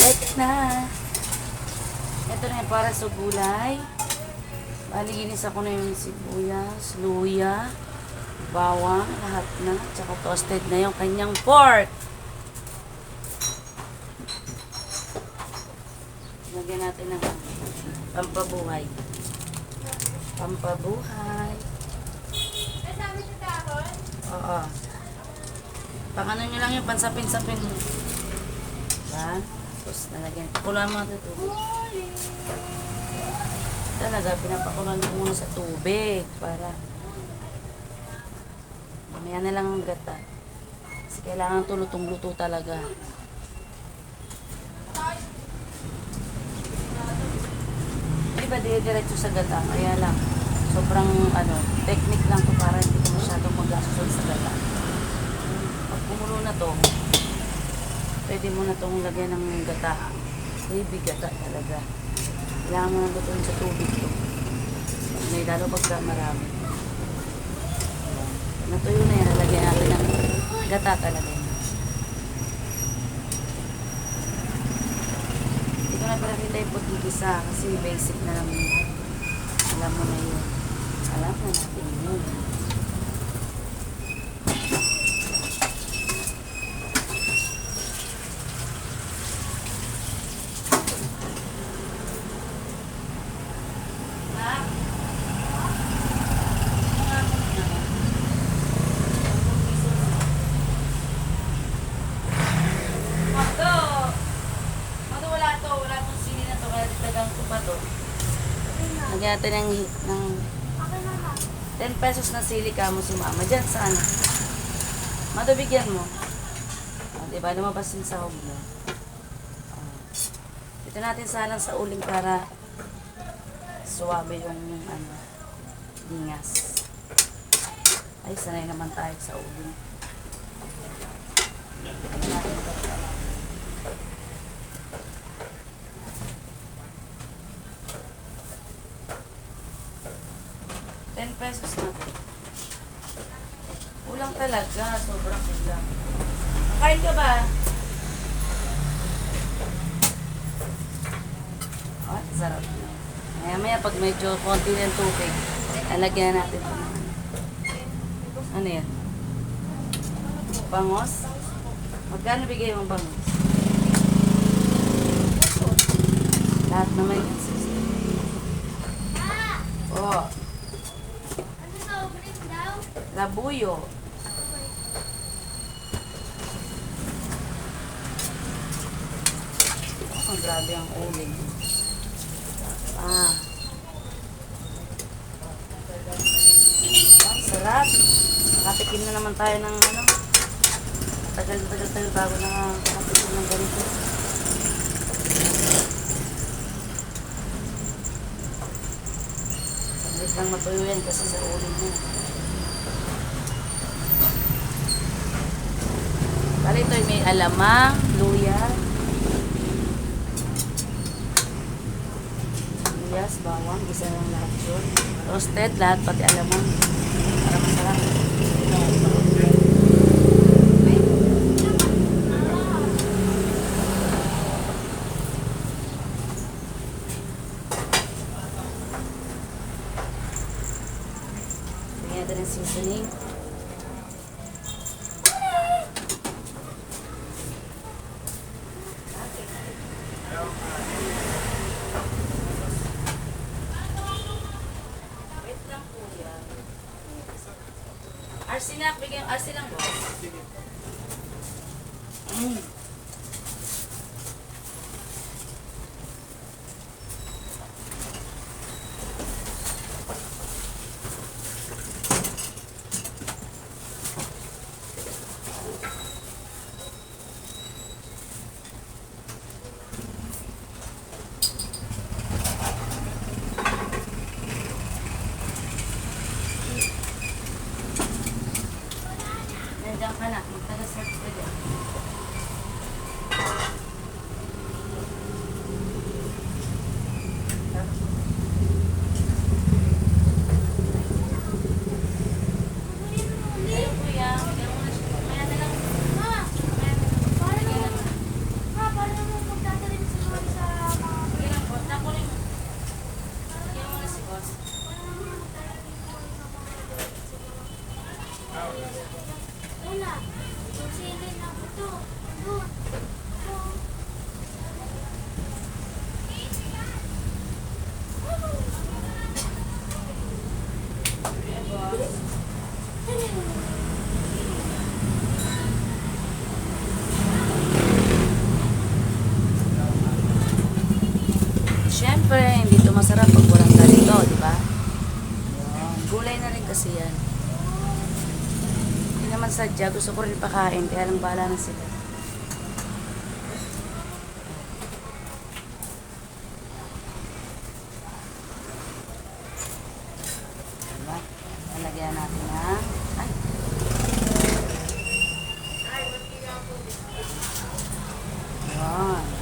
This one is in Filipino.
Ito na. Ito na yung para sa gulay. Baliginis ako na yung sibuyas, luya, bawang, lahat na. Tsaka toasted na yung kanyang pork. Lagyan natin ng pampabuhay. Pampabuhay. Kasama sa dahon? Oo. Pang ano nyo lang yung pansapin-sapin mo. Diba? Tapos nalagyan. Pakulan mo ito tubig. Talaga, pinapakulan ko muna sa tubig para mamaya na lang ang gata. Kasi kailangan ito lutong-luto talaga. Diba, dire-diretso sa gata. Kaya lang, sobrang technique lang to para hindi ko masyadong mag-asol sa gata. Pag kumulo na to, pwede mo na itong lagyan ng gata. Baby gata talaga. Kailangan mo na lutuin sa tubig to. May lalo pagka marami. Natuyo na yan, lagyan natin ng gata talaga. Hindi ko na pinakita yung pagkikisa kasi basic na lang yun. Alam mo na yun. Alam mo natin yun. Lagyan natin ng 10 pesos na sili ka mo si mama. Diyan sa ano? Madubigyan mo. O, diba? Lumabas yung sahog mo. Dito natin salang sa uling para suwabe yung dingas. Ay, sanay naman tayo sa uling. Lagyan natin ito. 10 pesos na. Kulang talaga. Sobrang kulang. Kain ka ba? Oh, sarap. Maya-maya pag medyo konti ng tubig, alagyan natin ito. Ano yan? Bangos? Magkano bigay mong bangos? Lahat naman yan. Oh. Labuyo. Oh, grabe ang uling. Ang sarap. Nakatikim na naman tayo ng tagal bago nakatikim ng ganito. Saglit lang matuyo yan kasi sa uling mo. Bali ito may alamang, luya, sibuyas, bawang, isa lang lahat yun. Roasted, lahat pati alamang. Para masarap. Tingnan natin ang seasoning. Arsinak, bigyan arsinak boss. Nandiyan ka na, magtagas na ka dyan. Ito masarap pag walang ganito, di ba? Yun. Gulay na rin kasi yan. Hindi naman sadya. Gusto ko rin pakain. Kaya lang bahala na sila. Diba? Lalagyan natin na. Ay. Yan.